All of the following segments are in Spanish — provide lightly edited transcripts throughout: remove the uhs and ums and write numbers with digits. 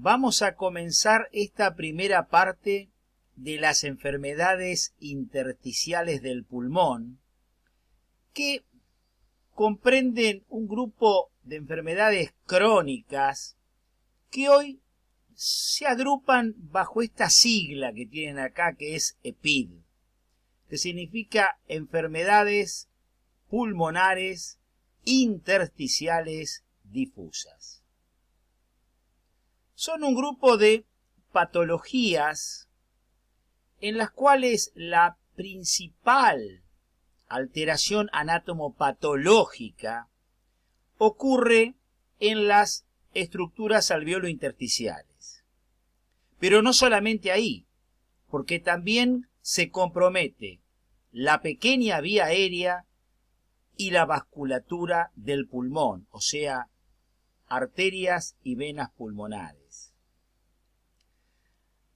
Vamos a comenzar esta primera parte de las enfermedades intersticiales del pulmón, que comprenden un grupo de enfermedades crónicas que hoy se agrupan bajo esta sigla que tienen acá, que es EPID, que significa enfermedades pulmonares intersticiales difusas. Son un grupo de patologías en las cuales la principal alteración anatomopatológica ocurre en las estructuras alveolo-intersticiales. Pero no solamente ahí, porque también se compromete la pequeña vía aérea y la vasculatura del pulmón, o sea, arterias y venas pulmonares.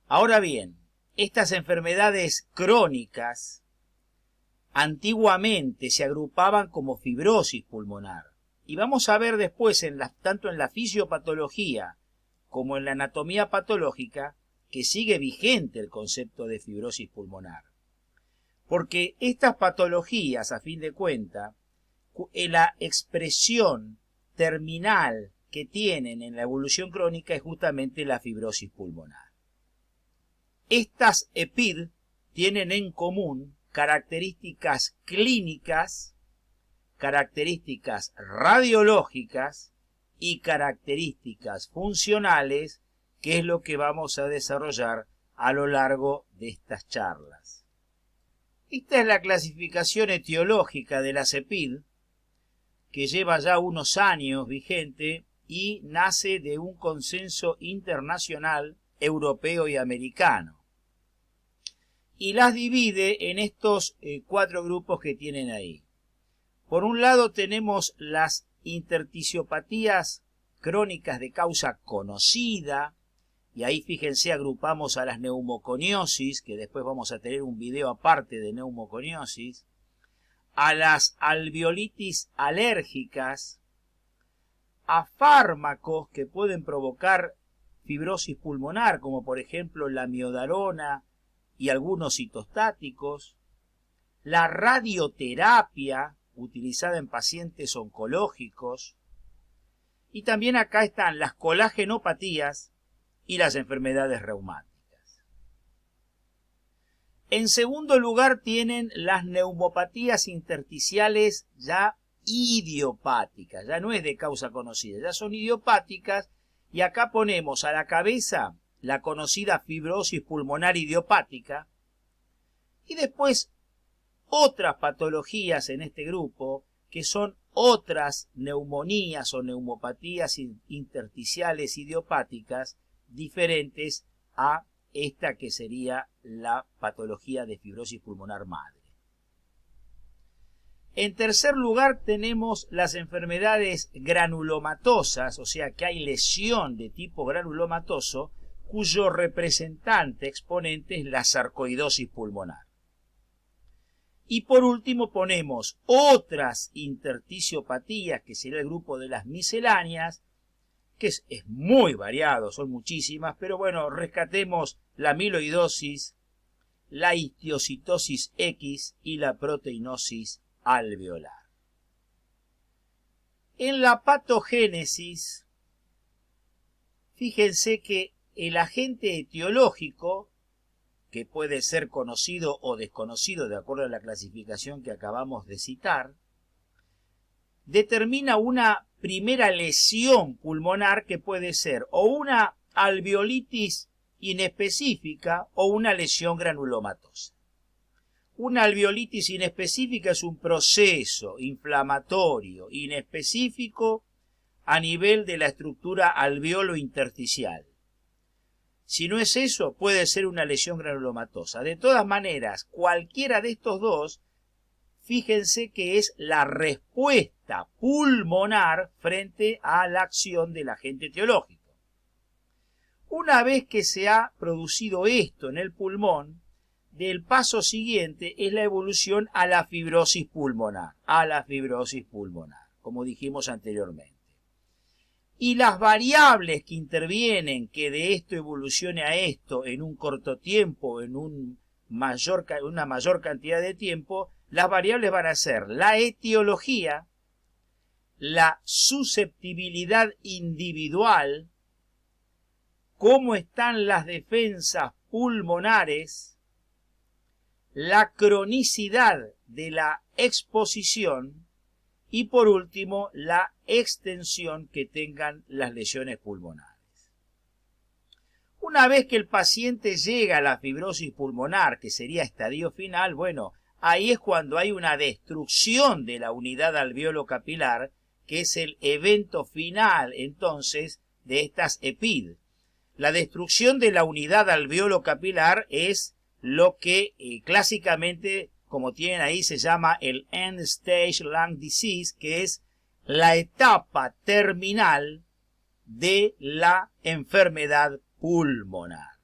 Ahora bien, estas enfermedades crónicas antiguamente se agrupaban como fibrosis pulmonar. Y vamos a ver después, tanto en la fisiopatología como en la anatomía patológica, que sigue vigente el concepto de fibrosis pulmonar. Porque estas patologías, a fin de cuentas, la expresión terminal que tienen en la evolución crónica es justamente la fibrosis pulmonar. Estas EPID tienen en común características clínicas, características radiológicas y características funcionales, que es lo que vamos a desarrollar a lo largo de estas charlas. Esta es la clasificación etiológica de las EPID, que lleva ya unos años vigente y nace de un consenso internacional, europeo y americano. Y las divide en estos 4 grupos que tienen ahí. Por un lado tenemos las intersticiópatías crónicas de causa conocida, y ahí fíjense agrupamos a las neumoconiosis, que después vamos a tener un video aparte de neumoconiosis, a las alveolitis alérgicas, a fármacos que pueden provocar fibrosis pulmonar, como por ejemplo la miodarona y algunos citostáticos, la radioterapia utilizada en pacientes oncológicos, y también acá están las colagenopatías y las enfermedades reumáticas. En segundo lugar tienen las neumopatías intersticiales ya idiopáticas, ya no es de causa conocida, ya son idiopáticas, y acá ponemos a la cabeza la conocida fibrosis pulmonar idiopática, y después otras patologías en este grupo, que son otras neumonías o neumopatías intersticiales idiopáticas diferentes a esta que sería la patología de fibrosis pulmonar madre. En tercer lugar tenemos las enfermedades granulomatosas, o sea que hay lesión de tipo granulomatoso, cuyo representante exponente es la sarcoidosis pulmonar. Y por último ponemos otras intersticiópatías, que sería el grupo de las misceláneas, que es muy variado, son muchísimas, pero bueno, rescatemos la amiloidosis, la histiocitosis X y la proteinosis alveolar. En la patogénesis, fíjense que el agente etiológico, que puede ser conocido o desconocido de acuerdo a la clasificación que acabamos de citar, determina una primera lesión pulmonar que puede ser o una alveolitis inespecífica o una lesión granulomatosa. Una alveolitis inespecífica es un proceso inflamatorio inespecífico a nivel de la estructura alveolo-intersticial. Si no es eso, puede ser una lesión granulomatosa. De todas maneras, cualquiera de estos dos, fíjense que es la respuesta pulmonar frente a la acción del agente etiológico. Una vez que se ha producido esto en el pulmón, del paso siguiente es la evolución a la fibrosis pulmonar, como dijimos anteriormente. y las variables que intervienen, que de esto evolucione a esto en un corto tiempo, en una mayor cantidad de tiempo, las variables van a ser la etiología, la susceptibilidad individual, cómo están las defensas pulmonares, la cronicidad de la exposición y por último la extensión que tengan las lesiones pulmonares. Una vez que el paciente llega a la fibrosis pulmonar, que sería estadio final, bueno, ahí es cuando hay una destrucción de la unidad alveolo capilar, que es el evento final entonces de estas EPID. La destrucción de la unidad alveolo capilar es lo que clásicamente, como tienen ahí, se llama el End Stage Lung Disease, que es la etapa terminal de la enfermedad pulmonar.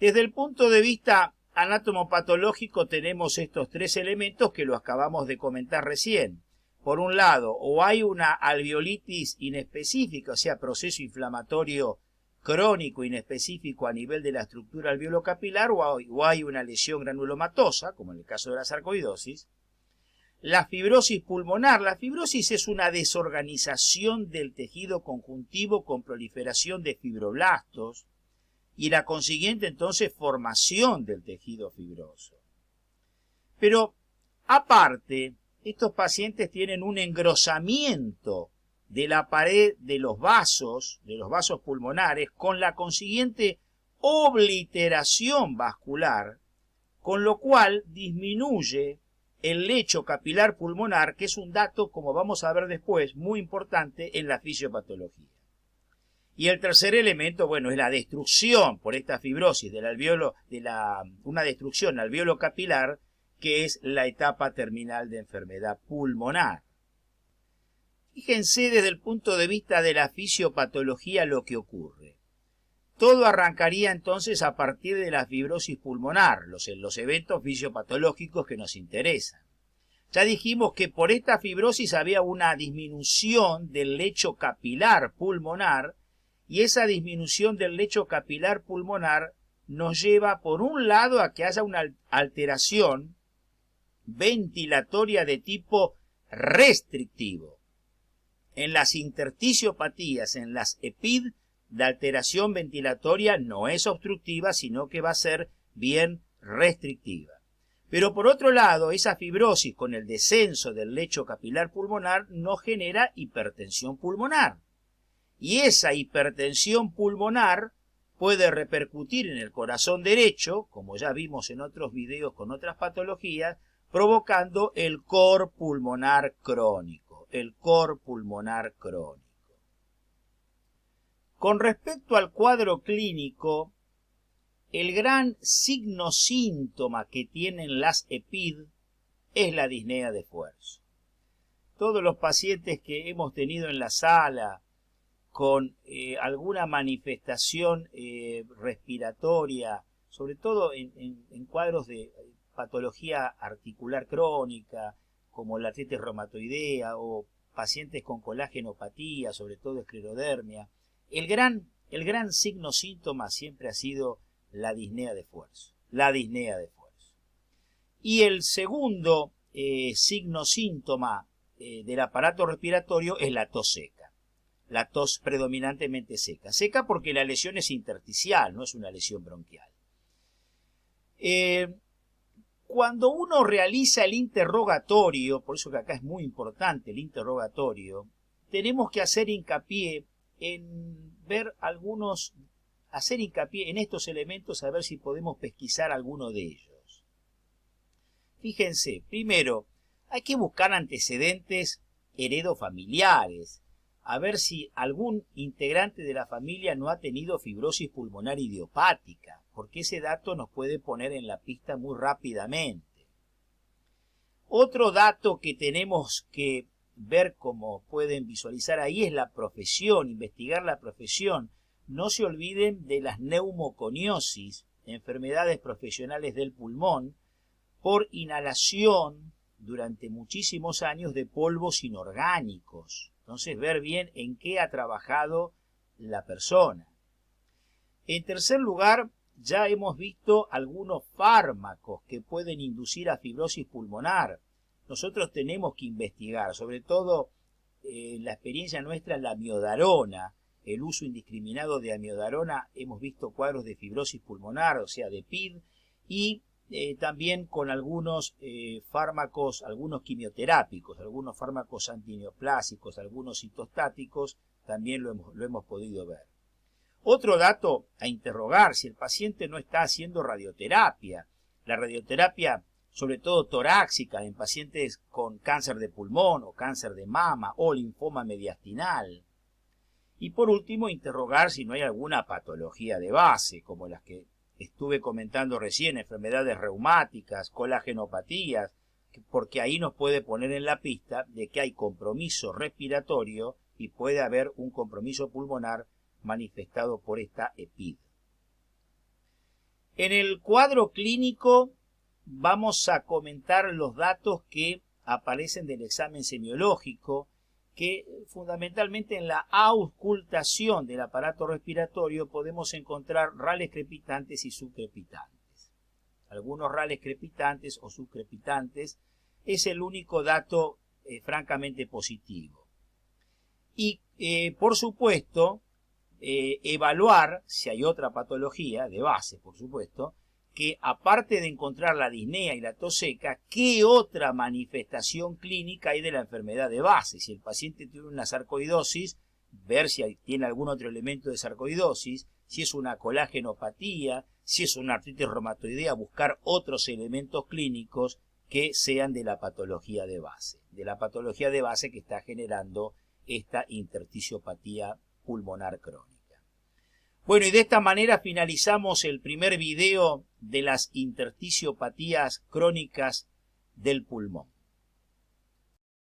Desde el punto de vista anatomopatológico tenemos estos tres elementos que lo acabamos de comentar recién. Por un lado, o hay una alveolitis inespecífica, o sea, proceso inflamatorio crónico inespecífico a nivel de la estructura alveolo-capilar, o hay una lesión granulomatosa, como en el caso de la sarcoidosis. La fibrosis pulmonar. La fibrosis es una desorganización del tejido conjuntivo con proliferación de fibroblastos y la consiguiente entonces formación del tejido fibroso. Pero aparte, estos pacientes tienen un engrosamiento de la pared de los vasos pulmonares, con la consiguiente obliteración vascular, con lo cual disminuye el lecho capilar pulmonar, que es un dato, como vamos a ver después, muy importante en la fisiopatología. Y el tercer elemento, bueno, es la destrucción por esta fibrosis del alveolo, una destrucción alveolo capilar, que es la etapa terminal de enfermedad pulmonar. Fíjense desde el punto de vista de la fisiopatología lo que ocurre. Todo arrancaría entonces a partir de la fibrosis pulmonar, los eventos fisiopatológicos que nos interesan. Ya dijimos que por esta fibrosis había una disminución del lecho capilar pulmonar, y esa disminución del lecho capilar pulmonar nos lleva por un lado a que haya una alteración ventilatoria de tipo restrictivo. En las intersticiopatías, en las EPID, la alteración ventilatoria no es obstructiva, sino que va a ser bien restrictiva. Pero por otro lado, esa fibrosis con el descenso del lecho capilar pulmonar no genera hipertensión pulmonar. Y esa hipertensión pulmonar puede repercutir en el corazón derecho, como ya vimos en otros videos con otras patologías, provocando el cor pulmonar crónico. Con respecto al cuadro clínico, el gran signo-síntoma que tienen las EPID es la disnea de esfuerzo. Todos los pacientes que hemos tenido en la sala con alguna manifestación respiratoria, sobre todo en cuadros de patología articular crónica, como la artritis reumatoidea o pacientes con colágenopatía, sobre todo esclerodermia, el gran signo-síntoma siempre ha sido la disnea de esfuerzo. Y el segundo signo-síntoma del aparato respiratorio es la tos seca. La tos predominantemente seca. Seca porque la lesión es intersticial, no es una lesión bronquial. Cuando uno realiza el interrogatorio, por eso que acá es muy importante el interrogatorio, tenemos que hacer hincapié en hacer hincapié en estos elementos, a ver si podemos pesquisar alguno de ellos. Fíjense, primero, hay que buscar antecedentes heredofamiliares, a ver si algún integrante de la familia no ha tenido fibrosis pulmonar idiopática, porque ese dato nos puede poner en la pista muy rápidamente. Otro dato que tenemos que ver, como pueden visualizar ahí, es la profesión, investigar la profesión. No se olviden de las neumoconiosis, enfermedades profesionales del pulmón, por inhalación durante muchísimos años de polvos inorgánicos. Entonces, ver bien en qué ha trabajado la persona. En tercer lugar, ya hemos visto algunos fármacos que pueden inducir a fibrosis pulmonar. Nosotros tenemos que investigar, sobre todo la experiencia nuestra, la amiodarona, el uso indiscriminado de amiodarona. Hemos visto cuadros de fibrosis pulmonar, o sea, de PID, y también con algunos fármacos, algunos quimioterápicos, algunos fármacos antineoplásicos, algunos citostáticos, también lo hemos podido ver. Otro dato a interrogar: si el paciente no está haciendo radioterapia. La radioterapia, sobre todo torácica, en pacientes con cáncer de pulmón o cáncer de mama o linfoma mediastinal. Y por último, interrogar si no hay alguna patología de base, como las que estuve comentando recién, enfermedades reumáticas, colagenopatías, porque ahí nos puede poner en la pista de que hay compromiso respiratorio y puede haber un compromiso pulmonar manifestado por esta EPID. En el cuadro clínico vamos a comentar los datos que aparecen del examen semiológico, que fundamentalmente en la auscultación del aparato respiratorio podemos encontrar rales crepitantes y subcrepitantes. Algunos rales crepitantes o subcrepitantes es el único dato francamente positivo. Y por supuesto, evaluar si hay otra patología de base, por supuesto, que aparte de encontrar la disnea y la tos seca, ¿qué otra manifestación clínica hay de la enfermedad de base? Si el paciente tiene una sarcoidosis, ver si tiene algún otro elemento de sarcoidosis, si es una colágenopatía, si es una artritis reumatoidea, buscar otros elementos clínicos que sean de la patología de base que está generando esta intersticiopatía pulmonar crónica. Bueno, y de esta manera finalizamos el primer video de las intersticiopatías crónicas del pulmón.